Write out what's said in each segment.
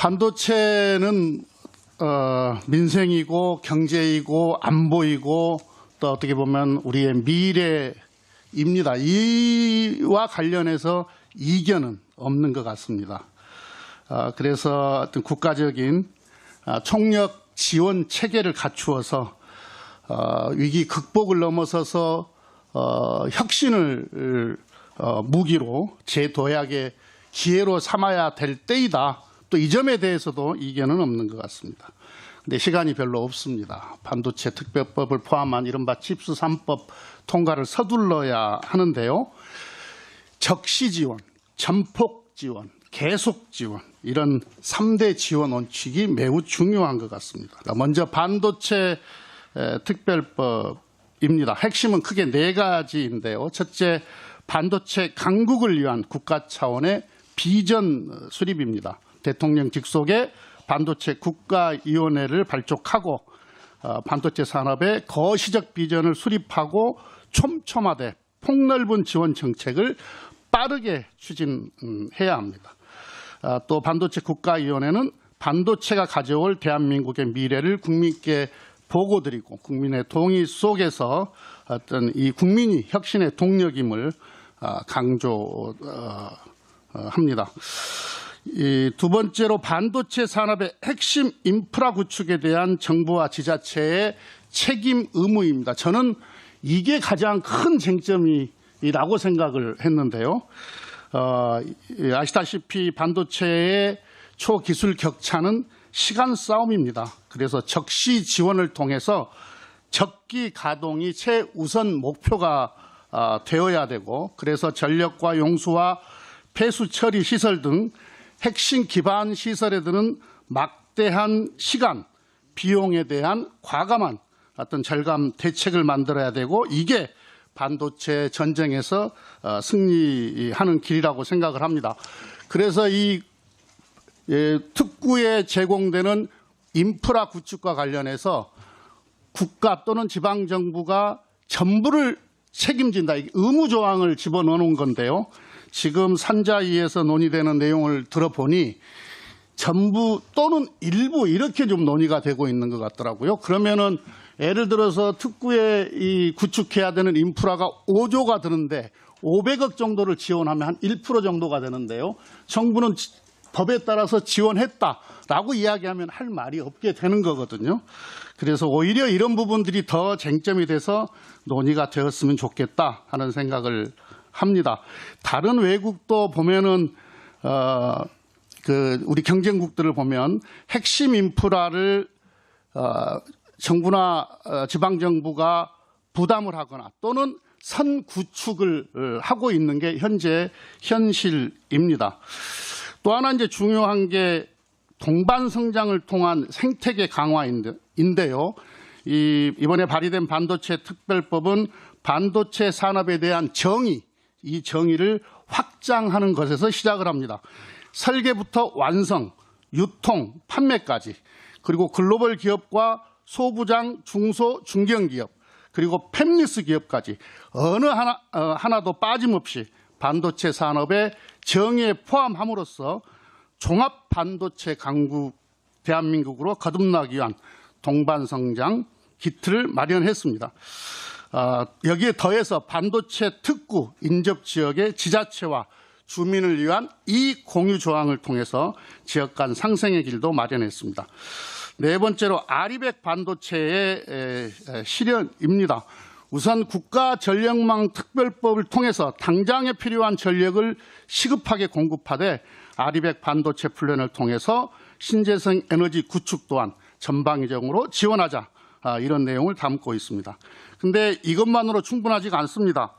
반도체는 민생이고 경제이고 안보이고 또 어떻게 보면 우리의 미래입니다. 이와 관련해서 이견은 없는 것 같습니다. 그래서 어떤 국가적인 총력 지원 체계를 갖추어서 위기 극복을 넘어서서 혁신을 무기로 재도약의 기회로 삼아야 될 때이다. 또 이 점에 대해서도 이견은 없는 것 같습니다. 그런데 시간이 별로 없습니다. 반도체 특별법을 포함한 이른바 칩스 3법 통과를 서둘러야 하는데요. 적시 지원, 전폭 지원, 계속 지원 이런 3대 지원 원칙이 매우 중요한 것 같습니다. 먼저 반도체 특별법입니다. 핵심은 크게 4가지인데요. 첫째, 반도체 강국을 위한 국가 차원의 비전 수립입니다. 대통령 직속의 반도체 국가위원회를 발족하고 반도체 산업의 거시적 비전을 수립하고 촘촘하되 폭넓은 지원 정책을 빠르게 추진해야 합니다. 또 반도체 국가위원회는 반도체가 가져올 대한민국의 미래를 국민께 보고드리고 국민의 동의 속에서 어떤 이 국민이 혁신의 동력임을 강조합니다. 두 번째로 반도체 산업의 핵심 인프라 구축에 대한 정부와 지자체의 책임 의무입니다. 저는 이게 가장 큰 쟁점이라고 생각을 했는데요. 아시다시피 반도체의 초기술 격차는 시간 싸움입니다. 그래서 적시 지원을 통해서 적기 가동이 최우선 목표가 되어야 되고, 그래서 전력과 용수와 폐수 처리 시설 등 핵심 기반 시설에 드는 막대한 시간, 비용에 대한 과감한 어떤 절감 대책을 만들어야 되고, 이게 반도체 전쟁에서 승리하는 길이라고 생각을 합니다. 그래서 이 특구에 제공되는 인프라 구축과 관련해서 국가 또는 지방정부가 전부를 책임진다. 의무 조항을 집어넣어 놓은 건데요. 지금 산자위에서 논의되는 내용을 들어보니 전부 또는 일부 이렇게 좀 논의가 되고 있는 것 같더라고요. 그러면은 예를 들어서 특구에 이 구축해야 되는 인프라가 5조가 드는데 500억 정도를 지원하면 한 1% 정도가 되는데요. 정부는 법에 따라서 지원했다라고 이야기하면 할 말이 없게 되는 거거든요. 그래서 오히려 이런 부분들이 더 쟁점이 돼서 논의가 되었으면 좋겠다 하는 생각을 합니다. 다른 외국도 보면은 우리 경쟁국들을 보면 핵심 인프라를 정부나 지방정부가 부담을 하거나 또는 선구축을 하고 있는 게 현재 현실입니다. 또 하나 이제 중요한 게 동반 성장을 통한 생태계 강화인데요. 이번에 발의된 반도체 특별법은 반도체 산업에 대한 이 정의를 확장하는 것에서 시작을 합니다. 설계부터 완성, 유통, 판매까지, 그리고 글로벌 기업과 소부장, 중소, 중견기업, 그리고 팹리스 기업까지 어느 하나도 빠짐없이 반도체 산업의 정의에 포함함으로써 종합 반도체 강국 대한민국으로 거듭나기 위한 동반성장 기틀을 마련했습니다. 여기에 더해서 반도체 특구 인접 지역의 지자체와 주민을 위한 이익 공유 조항을 통해서 지역 간 상생의 길도 마련했습니다. 네 번째로 아리백 반도체의 실현입니다. 우선 국가 전력망 특별법을 통해서 당장에 필요한 전력을 시급하게 공급하되 아리백 반도체 훈련을 통해서 신재생 에너지 구축 또한 전방위적으로 지원하자, 이런 내용을 담고 있습니다. 그런데 이것만으로 충분하지가 않습니다.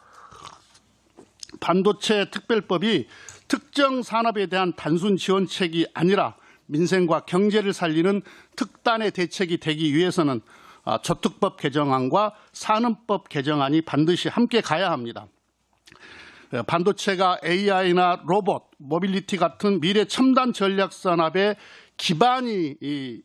반도체 특별법이 특정 산업에 대한 단순 지원책이 아니라 민생과 경제를 살리는 특단의 대책이 되기 위해서는 저특법 개정안과 산업법 개정안이 반드시 함께 가야 합니다. 반도체가 AI나 로봇, 모빌리티 같은 미래 첨단 전략 산업의 기반임을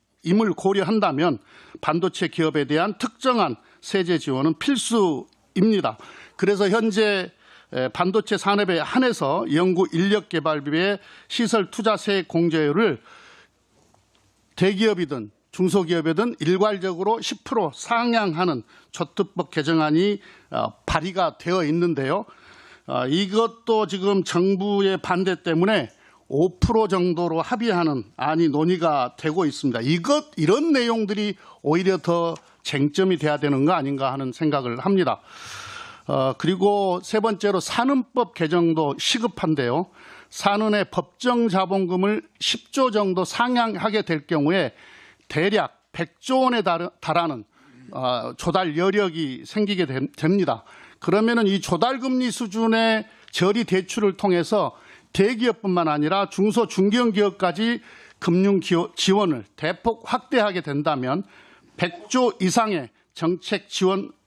고려한다면 반도체 기업에 대한 특정한 세제 지원은 필수입니다. 그래서 현재 반도체 산업에 한해서 연구 인력 개발비의 시설 투자세 공제율을 대기업이든 중소기업이든 일괄적으로 10% 상향하는 조특법 개정안이 발의가 되어 있는데요. 이것도 지금 정부의 반대 때문에 5% 정도로 합의하는 안이 논의가 되고 있습니다. 이런 내용들이 오히려 더 쟁점이 돼야 되는 거 아닌가 하는 생각을 합니다. 그리고 세 번째로 산은법 개정도 시급한데요. 산은의 법정 자본금을 10조 정도 상향하게 될 경우에 대략 100조 원에 달하는 조달 여력이 생기게 됩니다. 그러면은 이 조달 금리 수준의 저리 대출을 통해서 대기업뿐만 아니라 중소 중견기업까지 금융 지원을 대폭 확대하게 된다면 100조 이상의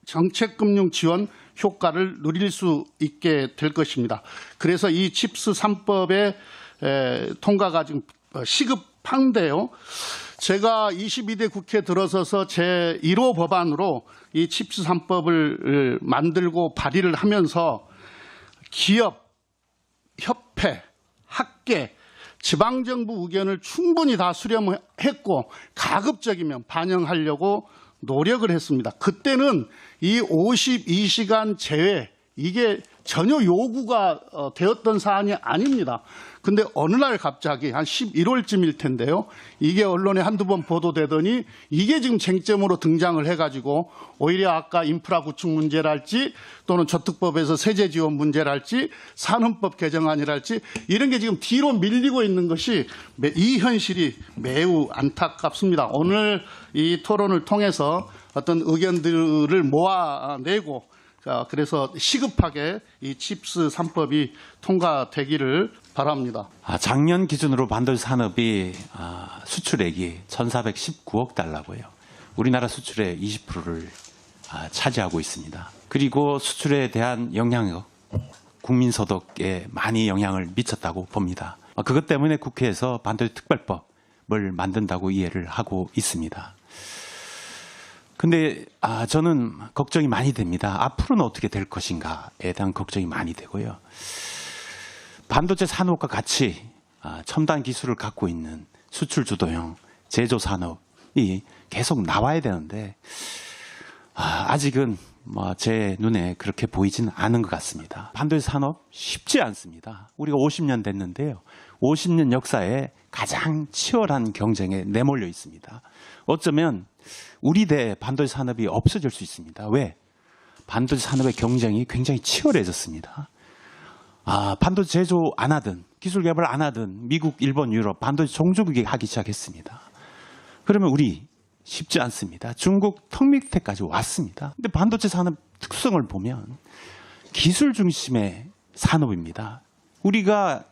정책금융 지원 효과를 누릴 수 있게 될 것입니다. 그래서 이 칩스 3법의 통과가 지금 시급한데요. 제가 22대 국회 들어서서 제 1호 법안으로 이 칩스 3법을 만들고 발의를 하면서 기업, 협회, 학계, 지방정부 의견을 충분히 다 수렴했고 가급적이면 반영하려고 노력을 했습니다. 그때는 이 52시간 제외 이게 전혀 요구가 되었던 사안이 아닙니다. 근데 어느 날 갑자기 한 11월쯤일 텐데요. 이게 언론에 한두 번 보도되더니 이게 지금 쟁점으로 등장을 해가지고 오히려 아까 인프라 구축 문제랄지 또는 저특법에서 세제 지원 문제랄지 산업법 개정안이랄지 이런 게 지금 뒤로 밀리고 있는 것이 이 현실이 매우 안타깝습니다. 오늘 이 토론을 통해서 어떤 의견들을 모아내고 그래서 시급하게 이 칩스 3법이 통과되기를 바랍니다. 작년 기준으로 반도체 산업이 수출액이 1,419억 달러고요. 우리나라 수출의 20%를 차지하고 있습니다. 그리고 수출에 대한 영향력, 국민 소득에 많이 영향을 미쳤다고 봅니다. 그것 때문에 국회에서 반도체 특별법을 만든다고 이해를 하고 있습니다. 근데 저는 걱정이 많이 됩니다. 앞으로는 어떻게 될 것인가에 대한 걱정이 많이 되고요. 반도체 산업과 같이 첨단 기술을 갖고 있는 수출 주도형 제조 산업이 계속 나와야 되는데 아직은 제 눈에 그렇게 보이지는 않은 것 같습니다. 반도체 산업 쉽지 않습니다. 우리가 50년 됐는데요. 50년 역사에 가장 치열한 경쟁에 내몰려 있습니다. 어쩌면 우리 대 반도체 산업이 없어질 수 있습니다. 왜? 반도체 산업의 경쟁이 굉장히 치열해졌습니다. 반도체 제조 안 하든 기술 개발 안 하든 미국, 일본, 유럽 반도체 종주국이 하기 시작했습니다. 그러면 우리 쉽지 않습니다. 중국 턱 밑에까지 왔습니다. 근데 반도체 산업 특성을 보면 기술 중심의 산업입니다. 우리가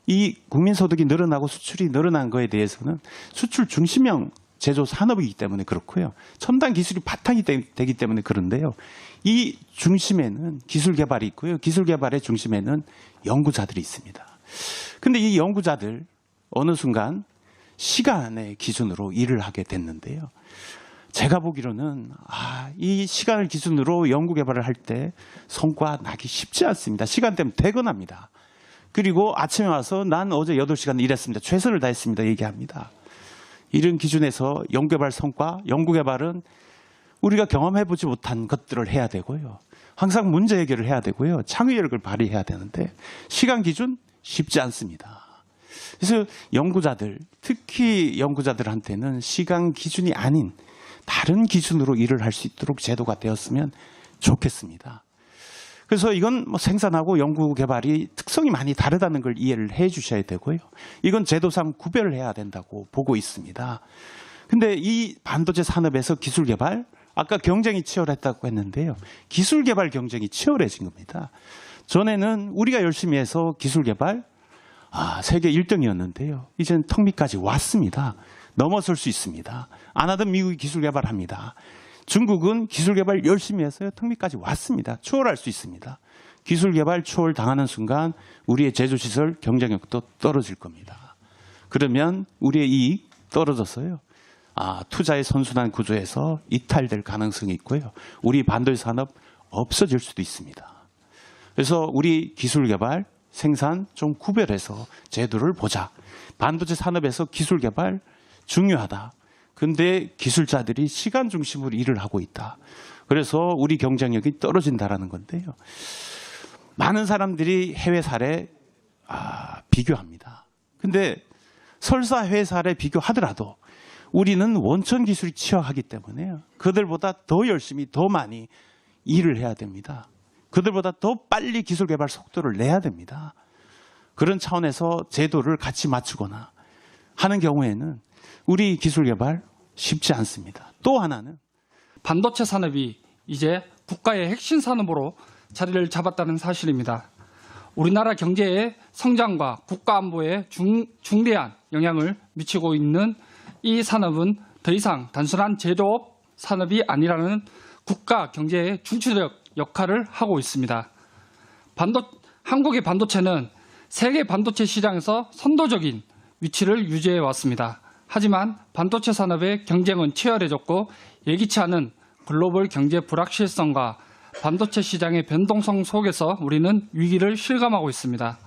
이 국민 소득이 늘어나고 수출이 늘어난 거에 대해서는 수출 중심형 제조 산업이기 때문에 그렇고요. 첨단 기술이 바탕이 되기 때문에 그런데요. 이 중심에는 기술 개발이 있고요. 기술 개발의 중심에는 연구자들이 있습니다. 근데 이 연구자들 어느 순간 시간의 기준으로 일을 하게 됐는데요. 제가 보기로는 이 시간을 기준으로 연구 개발을 할 때 성과 나기 쉽지 않습니다. 시간 때문에 퇴근합니다. 그리고 아침에 와서 난 어제 8시간 일했습니다. 최선을 다했습니다. 얘기합니다. 이런 기준에서 연구개발 성과, 연구개발은 우리가 경험해보지 못한 것들을 해야 되고요. 항상 문제 해결을 해야 되고요. 창의력을 발휘해야 되는데 시간 기준 쉽지 않습니다. 그래서 연구자들, 특히 연구자들한테는 시간 기준이 아닌 다른 기준으로 일을 할 수 있도록 제도가 되었으면 좋겠습니다. 그래서 이건 생산하고 연구개발이 특성이 많이 다르다는 걸 이해를 해 주셔야 되고요. 이건 제도상 구별을 해야 된다고 보고 있습니다. 근데 이 반도체 산업에서 기술개발, 아까 경쟁이 치열했다고 했는데요. 기술개발 경쟁이 치열해진 겁니다. 전에는 우리가 열심히 해서 기술개발, 세계 1등이었는데요. 이제는 턱 밑까지 왔습니다. 넘어설 수 있습니다. 안 하던 미국이 기술개발합니다. 중국은 기술개발 열심히 해서요. 턱 밑까지 왔습니다. 추월할 수 있습니다. 기술개발 추월 당하는 순간 우리의 제조시설 경쟁력도 떨어질 겁니다. 그러면 우리의 이익 떨어져서요. 투자의 선순환 구조에서 이탈될 가능성이 있고요. 우리 반도체 산업 없어질 수도 있습니다. 그래서 우리 기술개발, 생산 좀 구별해서 제도를 보자. 반도체 산업에서 기술개발 중요하다. 근데 기술자들이 시간 중심으로 일을 하고 있다. 그래서 우리 경쟁력이 떨어진다라는 건데요. 많은 사람들이 해외 사례 비교합니다. 근데 설사 해외 사례 비교하더라도 우리는 원천 기술이 취약하기 때문에 그들보다 더 열심히 더 많이 일을 해야 됩니다. 그들보다 더 빨리 기술 개발 속도를 내야 됩니다. 그런 차원에서 제도를 같이 맞추거나 하는 경우에는 우리 기술 개발 쉽지 않습니다. 또 하나는 반도체 산업이 이제 국가의 핵심 산업으로 자리를 잡았다는 사실입니다. 우리나라 경제의 성장과 국가 안보에 중대한 영향을 미치고 있는 이 산업은 더 이상 단순한 제조업 산업이 아니라는 국가 경제의 중추적 역할을 하고 있습니다. 한국의 반도체는 세계 반도체 시장에서 선도적인 위치를 유지해 왔습니다. 하지만 반도체 산업의 경쟁은 치열해졌고 예기치 않은 글로벌 경제 불확실성과 반도체 시장의 변동성 속에서 우리는 위기를 실감하고 있습니다.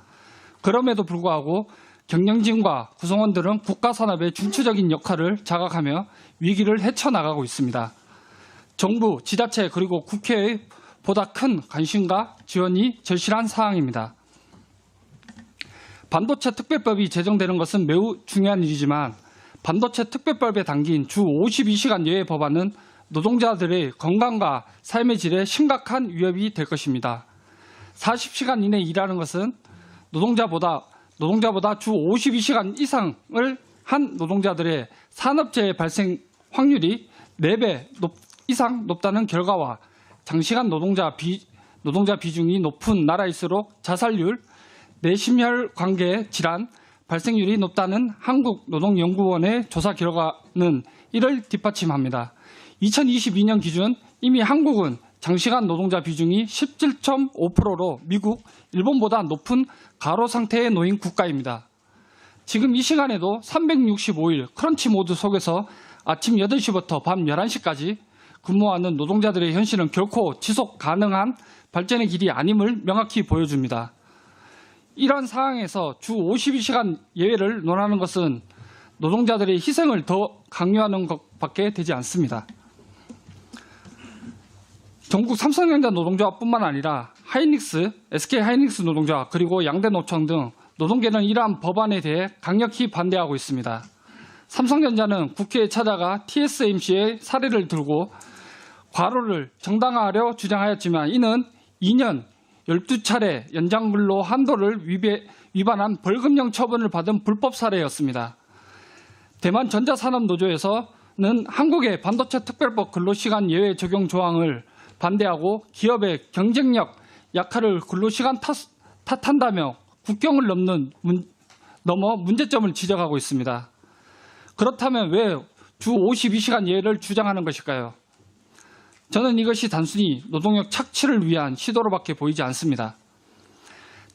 그럼에도 불구하고 경영진과 구성원들은 국가 산업의 중추적인 역할을 자각하며 위기를 헤쳐나가고 있습니다. 정부, 지자체 그리고 국회의 보다 큰 관심과 지원이 절실한 사항입니다. 반도체 특별법이 제정되는 것은 매우 중요한 일이지만 반도체 특별법에 담긴 주 52시간 예외 법안은 노동자들의 건강과 삶의 질에 심각한 위협이 될 것입니다. 40시간 이내 일하는 것은 노동자보다 주 52시간 이상을 한 노동자들의 산업재해 발생 확률이 4배 이상 높다는 결과와 장시간 노동자 비중이 높은 나라일수록 자살률, 내심혈관계 질환 발생률이 높다는 한국노동연구원의 조사 결과는 이를 뒷받침합니다. 2022년 기준 이미 한국은 장시간 노동자 비중이 17.5%로 미국, 일본보다 높은 가로 상태에 놓인 국가입니다. 지금 이 시간에도 365일 크런치 모드 속에서 아침 8시부터 밤 11시까지 근무하는 노동자들의 현실은 결코 지속 가능한 발전의 길이 아님을 명확히 보여줍니다. 이런 상황에서 주 52시간 예외를 논하는 것은 노동자들의 희생을 더 강요하는 것밖에 되지 않습니다. 전국 삼성전자 노동조합뿐만 아니라 하이닉스, SK하이닉스 노동조합 그리고 양대노총 등 노동계는 이러한 법안에 대해 강력히 반대하고 있습니다. 삼성전자는 국회에 찾아가 TSMC의 사례를 들고 과로를 정당화하려 주장하였지만 이는 2년 12차례 연장 근로 한도를 위반한 벌금형 처분을 받은 불법 사례였습니다. 대만 전자산업노조에서는 한국의 반도체 특별법 근로시간 예외 적용 조항을 반대하고 기업의 경쟁력 약화를 근로시간 탓한다며 국경을 넘어 문제점을 지적하고 있습니다. 그렇다면 왜 주 52시간 예외를 주장하는 것일까요? 저는 이것이 단순히 노동력 착취를 위한 시도로밖에 보이지 않습니다.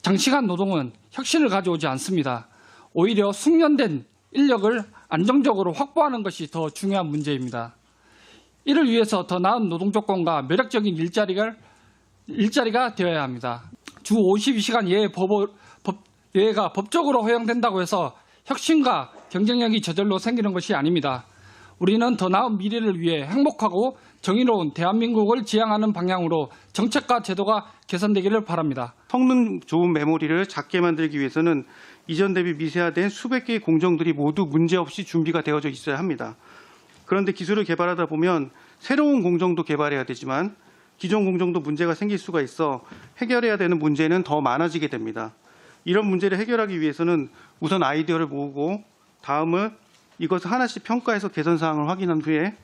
장시간 노동은 혁신을 가져오지 않습니다. 오히려 숙련된 인력을 안정적으로 확보하는 것이 더 중요한 문제입니다. 이를 위해서 더 나은 노동 조건과 매력적인 일자리가 되어야 합니다. 주 52시간 예외가 법적으로 허용된다고 해서 혁신과 경쟁력이 저절로 생기는 것이 아닙니다. 우리는 더 나은 미래를 위해 행복하고 정의로운 대한민국을 지향하는 방향으로 정책과 제도가 개선되기를 바랍니다. 성능 좋은 메모리를 작게 만들기 위해서는 이전 대비 미세화된 수백 개의 공정들이 모두 문제없이 준비가 되어져 있어야 합니다. 그런데 기술을 개발하다 보면 새로운 공정도 개발해야 되지만 기존 공정도 문제가 생길 수가 있어 해결해야 되는 문제는 더 많아지게 됩니다. 이런 문제를 해결하기 위해서는 우선 아이디어를 모으고 다음은 이것을 하나씩 평가해서 개선 사항을 확인한 후에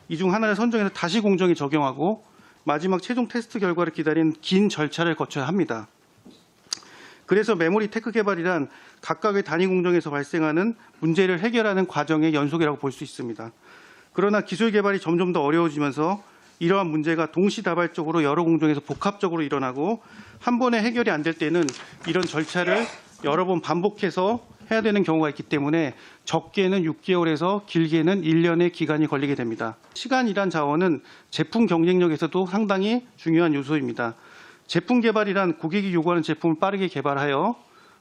이 중 하나를 선정해서 다시 공정에 적용하고 마지막 최종 테스트 결과를 기다리는 긴 절차를 거쳐야 합니다. 그래서 메모리 테크 개발이란 각각의 단위 공정에서 발생하는 문제를 해결하는 과정의 연속이라고 볼 수 있습니다. 그러나 기술 개발이 점점 더 어려워지면서 이러한 문제가 동시다발적으로 여러 공정에서 복합적으로 일어나고 한 번에 해결이 안 될 때는 이런 절차를 여러 번 반복해서 해야 되는 경우가 있기 때문에 적게는 6개월에서 길게는 1년의 기간이 걸리게 됩니다. 시간이란 자원은 제품 경쟁력에서도 상당히 중요한 요소입니다. 제품 개발이란 고객이 요구하는 제품을 빠르게 개발하여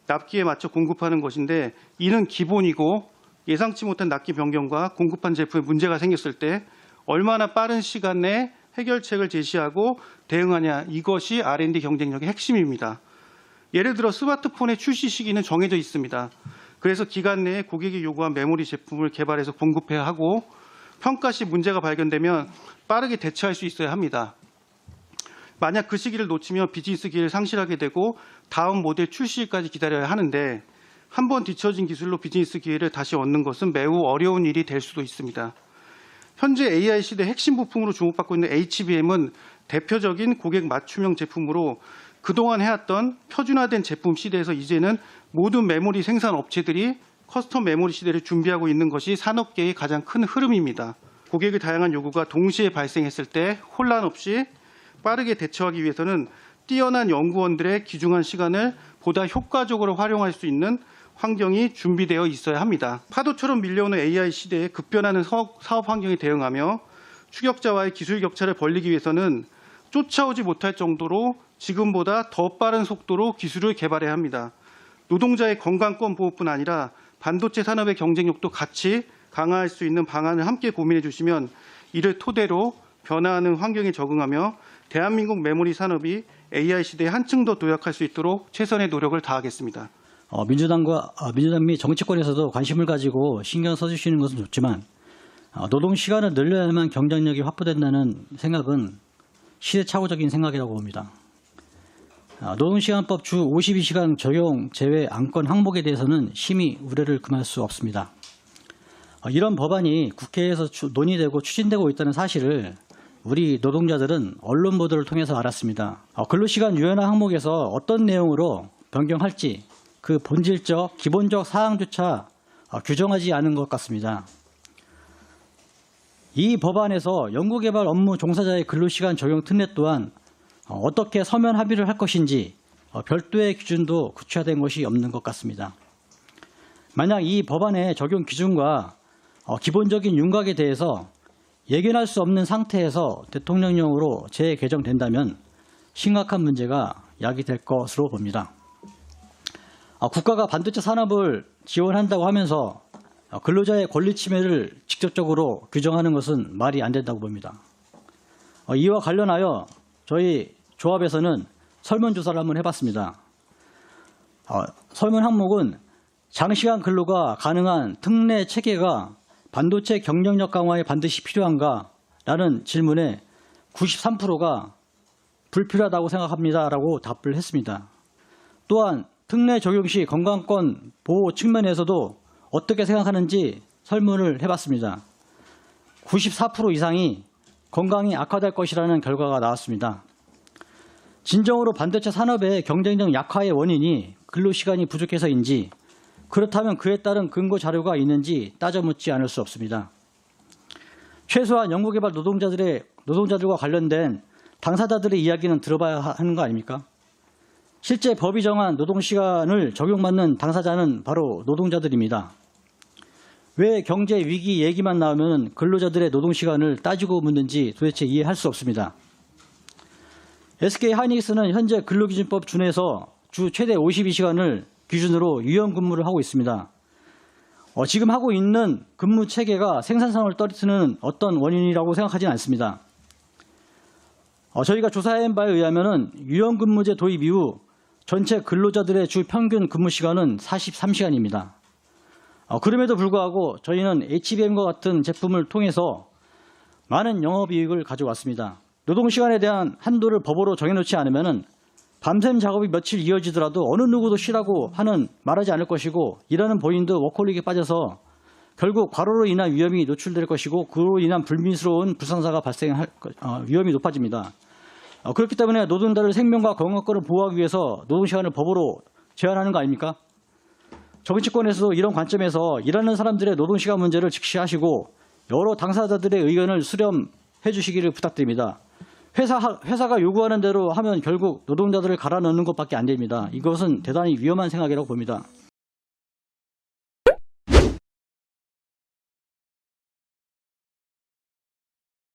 납기에 맞춰 공급하는 것인데 이는 기본이고 예상치 못한 납기 변경과 공급한 제품에 문제가 생겼을 때 얼마나 빠른 시간 내에 해결책을 제시하고 대응하냐, 이것이 R&D 경쟁력의 핵심입니다. 예를 들어 스마트폰의 출시 시기는 정해져 있습니다. 그래서 기간 내에 고객이 요구한 메모리 제품을 개발해서 공급해야 하고 평가 시 문제가 발견되면 빠르게 대처할 수 있어야 합니다. 만약 그 시기를 놓치면 비즈니스 기회를 상실하게 되고 다음 모델 출시까지 기다려야 하는데 한 번 뒤처진 기술로 비즈니스 기회를 다시 얻는 것은 매우 어려운 일이 될 수도 있습니다. 현재 AI 시대 핵심 부품으로 주목받고 있는 HBM은 대표적인 고객 맞춤형 제품으로 그동안 해왔던 표준화된 제품 시대에서 이제는 모든 메모리 생산 업체들이 커스텀 메모리 시대를 준비하고 있는 것이 산업계의 가장 큰 흐름입니다. 고객의 다양한 요구가 동시에 발생했을 때 혼란 없이 빠르게 대처하기 위해서는 뛰어난 연구원들의 귀중한 시간을 보다 효과적으로 활용할 수 있는 환경이 준비되어 있어야 합니다. 파도처럼 밀려오는 AI 시대에 급변하는 사업 환경에 대응하며 추격자와의 기술 격차를 벌리기 위해서는 쫓아오지 못할 정도로 지금보다 더 빠른 속도로 기술을 개발해야 합니다. 노동자의 건강권 보호뿐 아니라 반도체 산업의 경쟁력도 같이 강화할 수 있는 방안을 함께 고민해 주시면 이를 토대로 변화하는 환경에 적응하며 대한민국 메모리 산업이 AI 시대에 한층 더 도약할 수 있도록 최선의 노력을 다하겠습니다. 민주당 및 정치권에서도 관심을 가지고 신경 써주시는 것은 좋지만 노동 시간을 늘려야만 경쟁력이 확보된다는 생각은 시대착오적인 생각이라고 봅니다. 노동시간법 주 52시간 적용 제외 안건 항목에 대해서는 심히 우려를 금할 수 없습니다. 이런 법안이 국회에서 논의되고 추진되고 있다는 사실을 우리 노동자들은 언론 보도를 통해서 알았습니다. 근로시간 유연화 항목에서 어떤 내용으로 변경할지 그 본질적 기본적 사항조차 규정하지 않은 것 같습니다. 이 법안에서 연구개발 업무 종사자의 근로시간 적용 특례 또한 어떻게 서면 합의를 할 것인지 별도의 기준도 구체화된 것이 없는 것 같습니다. 만약 이 법안의 적용 기준과 기본적인 윤곽에 대해서 예견할 수 없는 상태에서 대통령령으로 재개정된다면 심각한 문제가 야기될 것으로 봅니다. 국가가 반도체 산업을 지원한다고 하면서 근로자의 권리 침해를 직접적으로 규정하는 것은 말이 안 된다고 봅니다. 이와 관련하여 저희 조합에서는 설문조사를 한번 해봤습니다. 설문 항목은 장시간 근로가 가능한 특례 체계가 반도체 경쟁력 강화에 반드시 필요한가? 라는 질문에 93%가 불필요하다고 생각합니다라고 답을 했습니다. 또한 특례 적용 시 건강권 보호 측면에서도 어떻게 생각하는지 설문을 해봤습니다. 94% 이상이 건강이 악화될 것이라는 결과가 나왔습니다. 진정으로 반도체 산업의 경쟁력 약화의 원인이 근로시간이 부족해서인지 그렇다면 그에 따른 근거 자료가 있는지 따져 묻지 않을 수 없습니다. 최소한 연구개발 노동자들과 관련된 당사자들의 이야기는 들어봐야 하는 거 아닙니까? 실제 법이 정한 노동시간을 적용받는 당사자는 바로 노동자들입니다. 왜 경제 위기 얘기만 나오면 근로자들의 노동시간을 따지고 묻는지 도대체 이해할 수 없습니다. SK 하이닉스는 현재 근로기준법 준해서 주 최대 52시간을 기준으로 유연근무를 하고 있습니다. 지금 하고 있는 근무 체계가 생산성을 떨어뜨리는 어떤 원인이라고 생각하지는 않습니다. 저희가 조사한 바에 의하면 유연근무제 도입 이후 전체 근로자들의 주 평균 근무 시간은 43시간입니다. 그럼에도 불구하고 저희는 HBM과 같은 제품을 통해서 많은 영업이익을 가져왔습니다. 노동시간에 대한 한도를 법으로 정해놓지 않으면 밤샘 작업이 며칠 이어지더라도 어느 누구도 쉬라고 말하지 않을 것이고 일하는 본인도 워커홀릭에 빠져서 결국 과로로 인한 위험이 노출될 것이고 그로 인한 불미스러운 불상사가 발생할 위험이 높아집니다. 그렇기 때문에 노동자들 생명과 건강권을 보호하기 위해서 노동시간을 법으로 제한하는 거 아닙니까? 정치권에서도 이런 관점에서 일하는 사람들의 노동시간 문제를 직시하시고 여러 당사자들의 의견을 수렴해 주시기를 부탁드립니다. 회사가 요구하는 대로 하면 결국 노동자들을 갈아넣는 것밖에 안 됩니다. 이것은 대단히 위험한 생각이라고 봅니다.